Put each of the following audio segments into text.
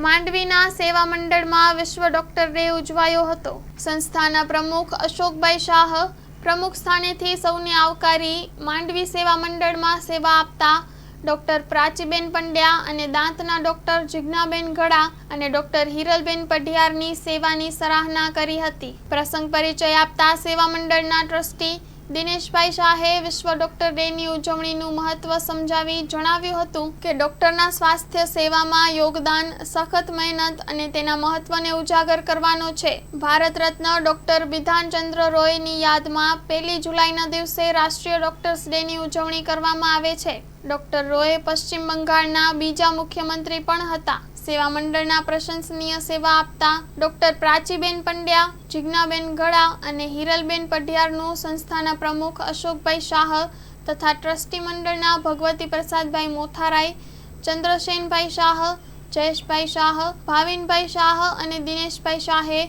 માંડવીના સેવા મંડળમાં વિશ્વ ડોક્ટર ડે ઉજવાયો હતો। સંસ્થાના પ્રમુખ અશોકભાઈ શાહ પ્રમુખ સ્થાનેથી સૌને આવકારી માંડવી સેવા મંડળમાં સેવા આપતા ડોક્ટર પ્રાચીબેન પંડ્યા અને દાંતના ડોક્ટર જિજ્ઞાબેન ગળા અને ડોક્ટર હિરલબેન પઢિયારની સેવાની સરાહના કરી હતી। પ્રસંગ પરિચય આપતા સેવા મંડળના ટ્રસ્ટી દિનેશભાઈ શાહે વિશ્વ ડોક્ટર ડેની ઉજવણીનું મહત્વ સમજાવી જણાવ્યું હતું કે ડોક્ટરના સ્વાસ્થ્ય સેવામાં યોગદાન, સખત મહેનત અને તેના મહત્વને ઉજાગર કરવાનો છે। ભારત રત્ન ડોક્ટર બિધાનચંદ્ર રોયની યાદમાં 1 જુલાઈના દિવસે રાષ્ટ્રીય ડોક્ટર્સ ડેની ઉજવણી કરવામાં આવે છે। ડોક્ટર રોય પશ્ચિમ બંગાળના બીજા મુખ્યમંત્રી પણ હતા। સેવા મંડળના પ્રશંસનીય સેવા આપતા ડોક્ટર પ્રાચીબેન પંડ્યા, જિજ્ઞાબેન ગળા અને હિરલબેન પઢિયારનું સંસ્થાના પ્રમુખ અશોકભાઈ શાહ તથા ટ્રસ્ટી મંડળના ભગવતી પ્રસાદભાઈ મોથારાય, ચંદ્રસેનભાઈ શાહ, જયેશભાઈ શાહ, ભાવિનભાઈ શાહ અને દિનેશભાઈ શાહે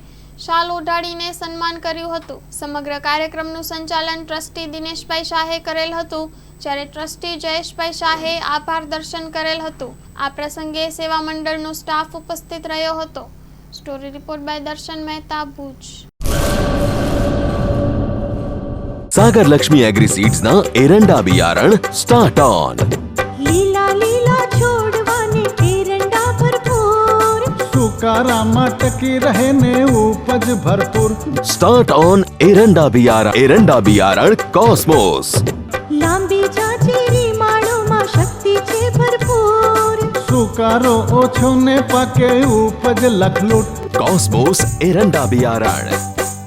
શાલ ઓઢાડીને સન્માન કર્યું હતું। સમગ્ર કાર્યક્રમનું સંચાલન ટ્રસ્ટી દિનેશભાઈ શાહે કરેલ હતું, જ્યારે ટ્રસ્ટી જયેશભાઈ શાહે આભાર દર્શન કરેલ હતું। આ પ્રસંગે સેવા મંડળનો સ્ટાફ ઉપસ્થિત રહ્યો હતો। સ્ટોરી રિપોર્ટ બાય દર્શન મહેતા, ભુજ। सागर लक्ष्मी एग्रीसीड्स ना एरंडा बियारण स्टार्ट ऑन। લીલા લીલા છોડવાને એરંડા ભરપૂર, સુકારામાં ટકી રહે ને ઉપજ ભરપૂર। स्टार्ट ऑन एरंडा बियारण कॉस्मोस। લાંબી જાચેરી માળોમાં શક્તિ છે ભરપૂર, સુકારો ઓછો ને પાકે ઉપજ લખલૂટ। कॉस्मोस एरंडा बियारण।